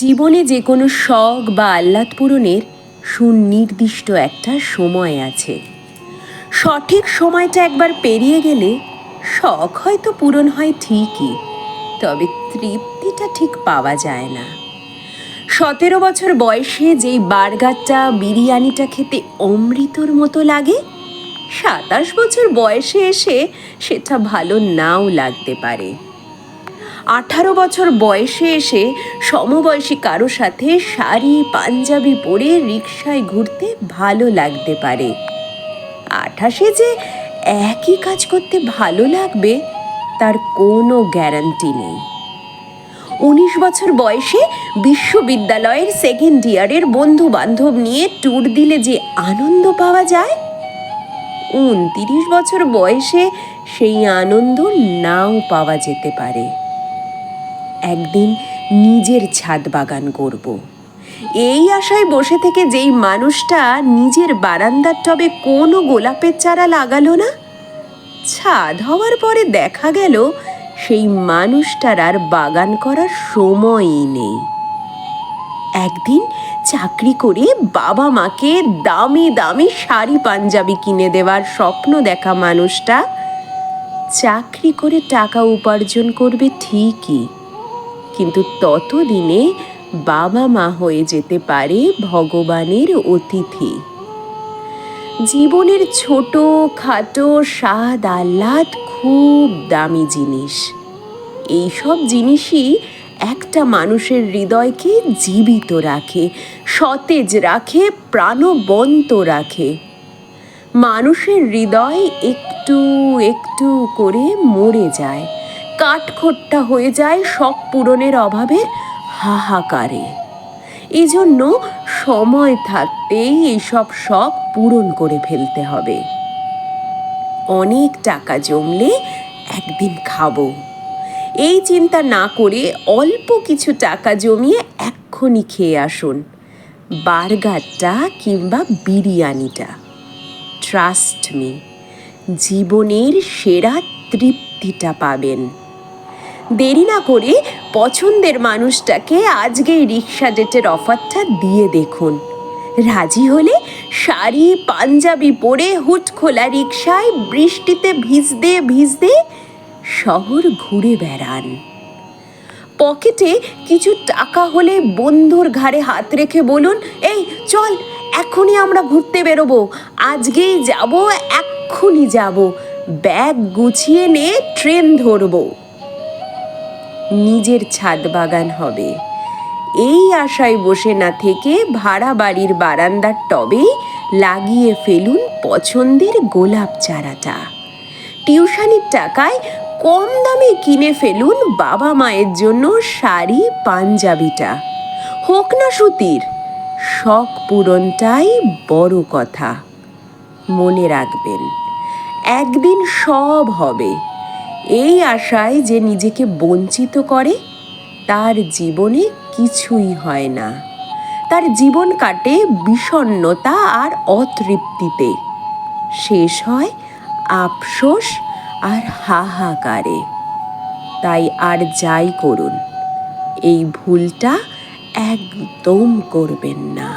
জীবনে যে কোনো শখ বা আহ্লাদ পূরণের সুনির্দিষ্ট একটা সময় আছে। সঠিক সময়টা একবার পেরিয়ে গেলে শখ হয়তো পূরণ হয় ঠিকই, তবে তৃপ্তিটা ঠিক পাওয়া যায় না। 17 বছর বয়সে যেই বার্গারটা বিরিয়ানিটা খেতে অমৃতর মতো লাগে, 27 বছর বয়সে এসে সেটা ভালো নাও লাগতে পারে। 18 বছর বয়সে এসে সমবয়সী কারো সাথে শাড়ি পাঞ্জাবি পরে রিকশায় ঘুরতে ভালো লাগতে পারে। 28 যে একই কাজ করতে ভালো লাগবে তার কোনো গ্যারান্টি নেই। 19 বছর বয়সে বিশ্ববিদ্যালয়ের সেকেন্ড ইয়ারের বন্ধু বান্ধব নিয়ে ট্যুর দিলে যে আনন্দ পাওয়া যায়, 29 বছর বয়সে সেই আনন্দ নাও পাওয়া যেতে পারে। একদিন নিজের ছাদ বাগান করব, এই আশায় বসে থেকে যেই মানুষটা নিজের বারান্দার টবে কোনো গোলাপের চারা লাগালো না, ছাদ হওয়ার পরে দেখা গেল সেই মানুষটার আর বাগান করার সময়ই নেই। একদিন চাকরি করে বাবা মাকে দামি দামি শাড়ি পাঞ্জাবি কিনে দেওয়ার স্বপ্ন দেখা মানুষটা চাকরি করে টাকা উপার্জন করবে ঠিকই, কিন্তু ততদিনে বাবা মা হয়ে যেতে পারে ভগবানের অতিথি। জীবনের ছোট খাটো স্বাদ আহ্লাদ খুব দামি জিনিস। এইসব জিনিসই একটা মানুষের হৃদয়কে জীবিত রাখে, সতেজ রাখে, প্রাণবন্ত রাখে। মানুষের হৃদয় একটু একটু করে মরে যায়, কাঠখোট্টা হয়ে যায় শখ পূরণের অভাবে হাহাকারে। এজন্য সময় থাকতেই এইসব শখ পূরণ করে ফেলতে হবে। অনেক টাকা জমলে একদিন খাবো, এই চিন্তা না করে অল্প কিছু টাকা জমিয়ে এক্ষুনি খেয়ে আসুন বার্গারটা কিংবা বিরিয়ানিটা। ট্রাস্ট মি, জীবনের সেরা তৃপ্তিটা পাবেন। দেরি না করে পছন্দের মানুষটাকে আজকেই রিক্সা ডেটের অফারটা দিয়ে দেখুন। রাজি হলে শাড়ি পাঞ্জাবি পরে হুট খোলা রিক্সায় বৃষ্টিতে ভিজতে ভিজতে শহর ঘুরে বেড়ান। পকেটে কিছু টাকা হলে বন্ধুর ঘাড়ে হাত রেখে বলুন, এই চল এখনই আমরা ঘুরতে বেরোবো, আজকেই যাব, এক্ষুনি যাব, ব্যাগ গুছিয়ে নে ট্রেন ধরবো। নিজের ছাদ বাগান হবে, এই আশায় বসে না থেকে ভাড়া বাড়ির বারান্দার টবেই লাগিয়ে ফেলুন পছন্দের গোলাপ চারাটা। টিউশনির টাকায় কম দামে কিনে ফেলুন বাবা মায়ের জন্য শাড়ি পাঞ্জাবিটা। হোক না সুতির, শখ পূরণটাই বড় কথা। মনে রাখবেন, একদিন সব হবে। এই আশায় যে নিজেকে বঞ্চিত করে তার জীবনে কিছুই হয় না। তার জীবন কাটে বিষণ্ণতা আর অতৃপ্তিতে, শেষ হয় আফসোস আর হাহাকারে। তাই আর যাই করুন, এই ভুলটা একদম করবেন না।